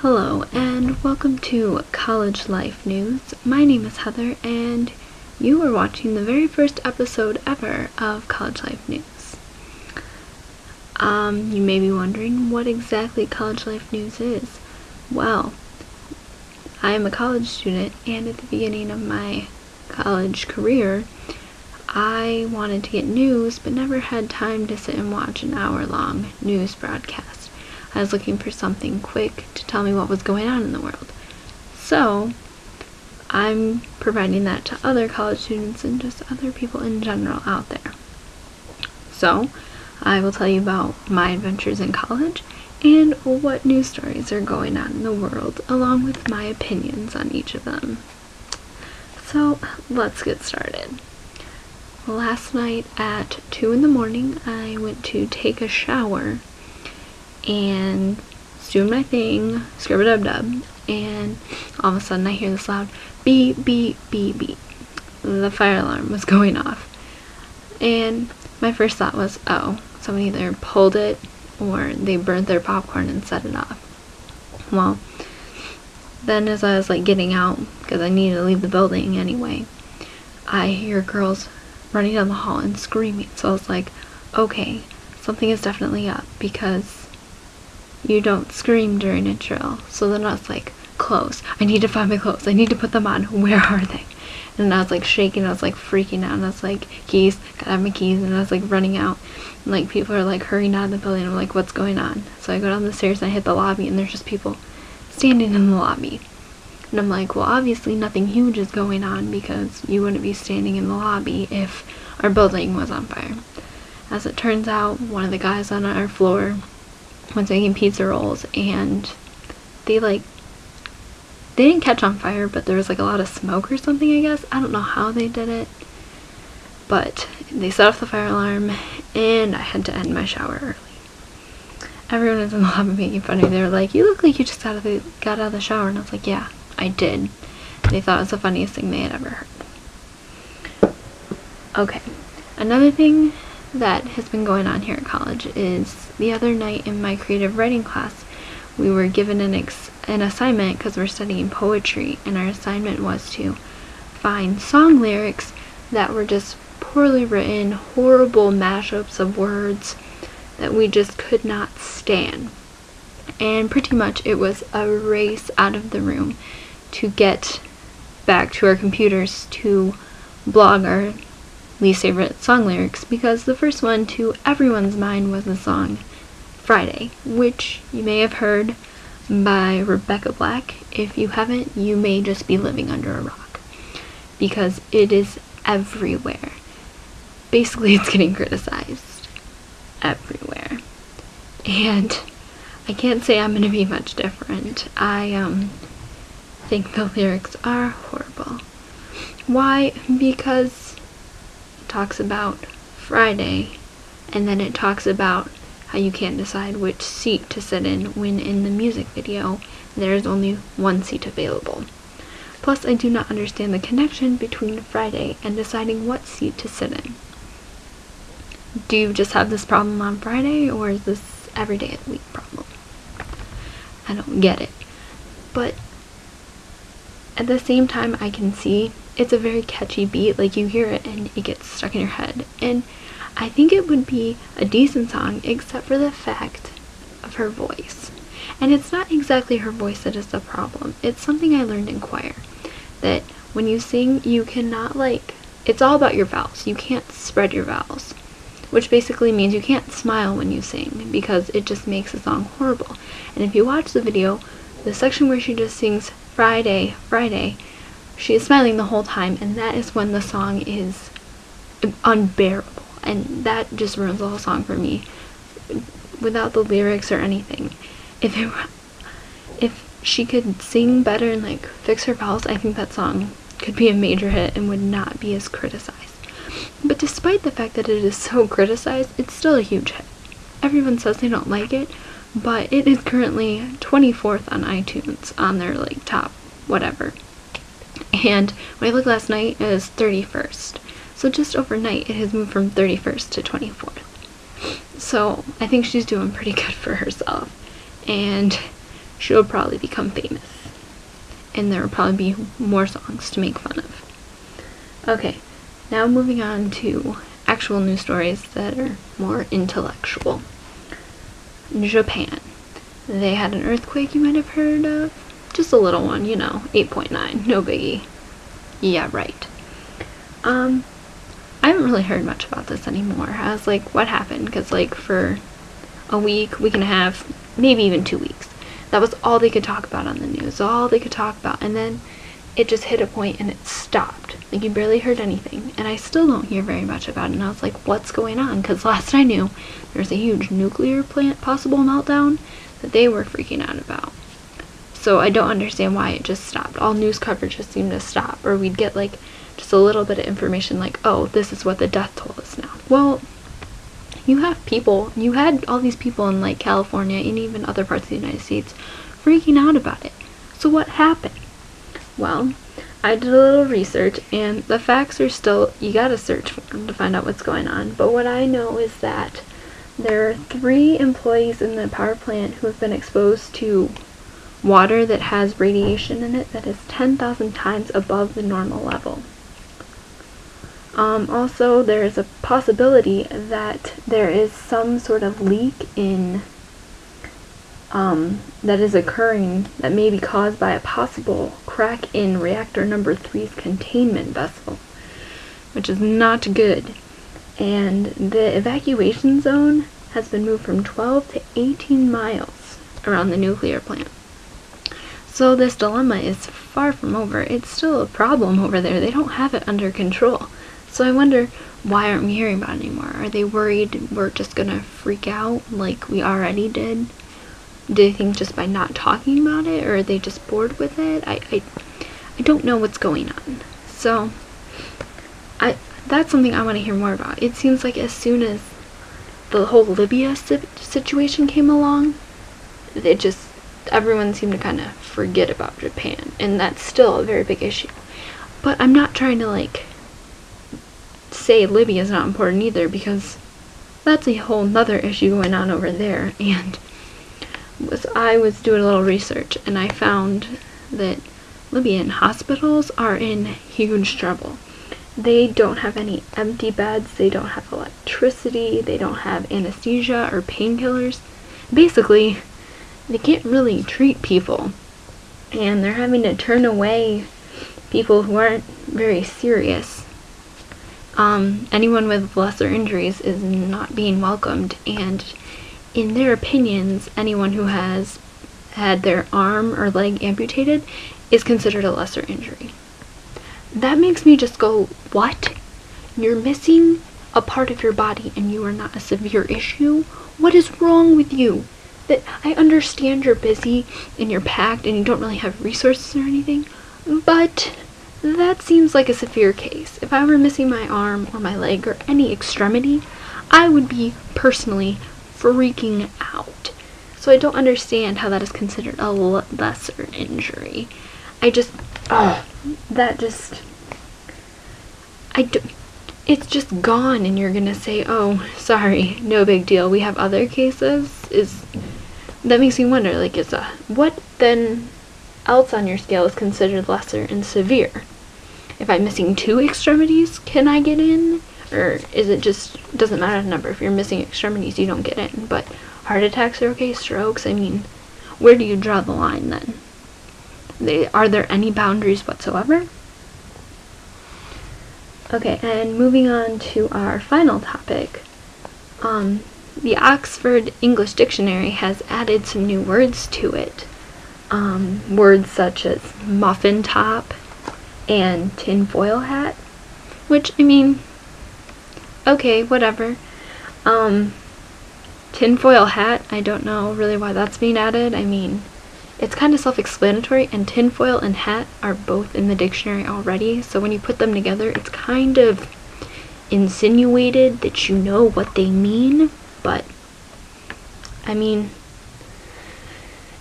Hello and welcome to College Life News. My name is Heather and you are watching the very first episode ever of College Life News. You may be wondering what exactly College Life News is. Well, I am a college student and at the beginning of my college career, I wanted to get news but never had time to sit and watch an hour-long news broadcast. I was looking for something quick to tell me what was going on in the world. So, I'm providing that to other college students and just other people in general out there. So, I will tell you about my adventures in college and what news stories are going on in the world, along with my opinions on each of them. So, let's get started. Last night at 2 in the morning, I went to take a shower and was doing my thing, scrub-a-dub-dub, and all of a sudden I hear this loud beep, beep, beep, beep. The fire alarm was going off. And my first thought was, oh, someone either pulled it or they burnt their popcorn and set it off. Well, then as I was getting out, because I needed to leave the building anyway, I hear girls running down the hall and screaming. So I was like, okay, something is definitely up, because you don't scream during a drill. So then I was like, clothes. I need to find my clothes. I need to put them on. Where are they? And I was shaking. I was freaking out. And I was like, keys. Gotta have my keys. And I was running out. And people are hurrying out of the building. I'm like, what's going on? So I go down the stairs and I hit the lobby and there's just people standing in the lobby. And I'm like, well, obviously nothing huge is going on because you wouldn't be standing in the lobby if our building was on fire. As it turns out, one of the guys on our floor was making pizza rolls and they didn't catch on fire, but there was a lot of smoke or something, I guess. I don't know how they did it, but they set off the fire alarm and I had to end my shower early. Everyone was in the lobby making fun of me. They were like, you look like you just got out of the shower. And I was like, yeah, I did. They thought it was the funniest thing they had ever heard. Okay, another thing that has been going on here at college is the other night in my creative writing class, we were given an assignment because we're studying poetry, and our assignment was to find song lyrics that were just poorly written, horrible mashups of words that we just could not stand. And pretty much it was a race out of the room to get back to our computers to blog our least favorite song lyrics, because the first one to everyone's mind was the song Friday, which you may have heard by Rebecca Black. If you haven't, you may just be living under a rock, because it is everywhere. Basically, it's getting criticized everywhere. And I can't say I'm going to be much different. I think the lyrics are horrible. Why? Because talks about Friday, and then it talks about how you can't decide which seat to sit in when in the music video there is only one seat available. Plus, I do not understand the connection between Friday and deciding what seat to sit in. Do you just have this problem on Friday, or is this every day of the week problem? I don't get it. But at the same time, I can see it's a very catchy beat. You hear it and it gets stuck in your head. And I think it would be a decent song except for the fact of her voice. And it's not exactly her voice that is the problem. It's something I learned in choir, that when you sing, you cannot it's all about your vowels. You can't spread your vowels, which basically means you can't smile when you sing, because it just makes the song horrible. And if you watch the video, the section where she just sings Friday, Friday, she is smiling the whole time, and that is when the song is unbearable, and that just ruins the whole song for me, without the lyrics or anything. If she could sing better and fix her vowels, I think that song could be a major hit and would not be as criticized. But despite the fact that it is so criticized, it's still a huge hit. Everyone says they don't like it, but it is currently 24th on iTunes on their top whatever. And when I looked last night, it was 31st. So just overnight, it has moved from 31st to 24th. So I think she's doing pretty good for herself. And she'll probably become famous. And there will probably be more songs to make fun of. Okay, now moving on to actual news stories that are more intellectual. Japan. They had an earthquake you might have heard of. Just a little one, 8.9, no biggie. Yeah, right. I haven't really heard much about this anymore. I was like, what happened? Because for a week and a half, maybe even 2 weeks, that was all they could talk about on the news, all they could talk about. And then it just hit a point and it stopped. You barely heard anything. And I still don't hear very much about it. And I was like, what's going on? Because last I knew, there was a huge nuclear plant possible meltdown that they were freaking out about. So I don't understand why it just stopped. All news coverage just seemed to stop. Or we'd get just a little bit of information oh, this is what the death toll is now. Well, you had all these people in California and even other parts of the United States freaking out about it. So what happened? Well, I did a little research, and the facts are still, you gotta search for them to find out what's going on. But what I know is that there are 3 employees in the power plant who have been exposed to water that has radiation in it that is 10,000 times above the normal level. Also, there is a possibility that there is some sort of leak that is occurring that may be caused by a possible crack in reactor number 3's containment vessel, which is not good. And the evacuation zone has been moved from 12 to 18 miles around the nuclear plant. So this dilemma is far from over. It's still a problem over there. They don't have it under control. So I wonder, why aren't we hearing about it anymore? Are they worried we're just gonna freak out like we already did? Do they think just by not talking about it, or are they just bored with it? I don't know what's going on. So that's something I want to hear more about. It seems like as soon as the whole Libya situation came along, everyone seemed to kind of forget about Japan, and that's still a very big issue. But I'm not trying to say Libya is not important either, because that's a whole nother issue going on over there. And I was doing a little research, and I found that Libyan hospitals are in huge trouble. They don't have any empty beds, they don't have electricity, they don't have anesthesia or painkillers. Basically, they can't really treat people, and they're having to turn away people who aren't very serious. Anyone with lesser injuries is not being welcomed, and in their opinions, anyone who has had their arm or leg amputated is considered a lesser injury. That makes me just go, what? You're missing a part of your body and you are not a severe issue? What is wrong with you? That I understand you're busy and you're packed and you don't really have resources or anything, but that seems like a severe case. If I were missing my arm or my leg or any extremity, I would be personally freaking out. So I don't understand how that is considered a lesser injury. It's just gone, and you're gonna say, oh, sorry, no big deal, we have other cases? That makes me wonder, what then else on your scale is considered lesser and severe? If I'm missing 2 extremities, can I get in? Or is it just, doesn't matter the number, if you're missing extremities, you don't get in, but heart attacks are okay, strokes, where do you draw the line then? Are there any boundaries whatsoever? Okay, and moving on to our final topic, the Oxford English Dictionary has added some new words to it. Words such as muffin top and tinfoil hat, which, okay, whatever. Tinfoil hat, I don't know really why that's being added. It's kind of self-explanatory, and tinfoil and hat are both in the dictionary already, so when you put them together, it's kind of insinuated that you know what they mean, but,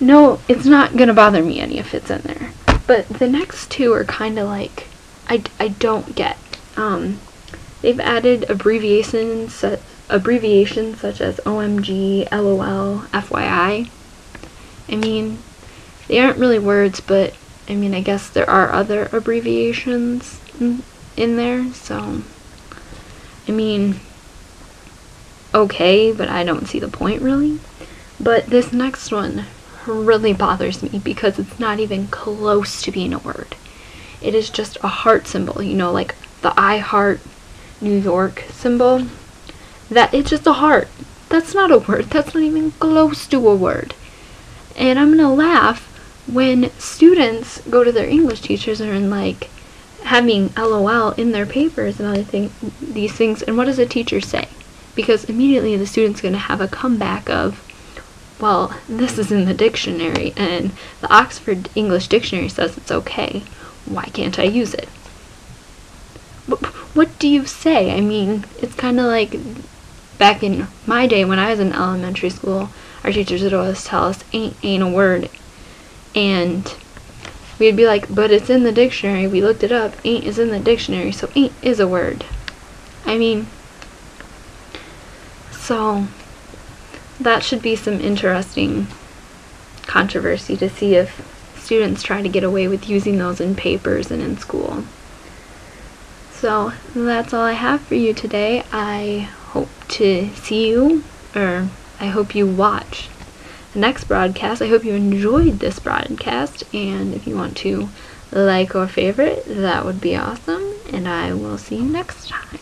no, it's not gonna bother me any if it's in there. But the next 2 are kind of I don't get. They've added abbreviations such as OMG, LOL, FYI. They aren't really words, but I mean, I guess there are other abbreviations in there, so I mean, okay, but I don't see the point really. But this next one really bothers me because it's not even close to being a word. It is just a heart symbol, you know, like the I heart New York symbol. That it's just a heart. That's not a word. That's not even close to a word. And I'm gonna laugh when students go to their English teachers and like having LOL in their papers and these things, and what does the teacher say? Because immediately the student's gonna have a comeback of, well, this is in the dictionary, and the Oxford English Dictionary says it's okay. Why can't I use it? What do you say? I mean, it's kind of like back in my day when I was in elementary school, our teachers would always tell us ain't a word. And we'd be like, but it's in the dictionary. We looked it up. Ain't is in the dictionary, so ain't is a word. I mean, so that should be some interesting controversy to see if students try to get away with using those in papers and in school. So that's all I have for you today. I hope to see you, or I hope you watch the next broadcast. I hope you enjoyed this broadcast, and if you want to like or favorite, that would be awesome, and I will see you next time.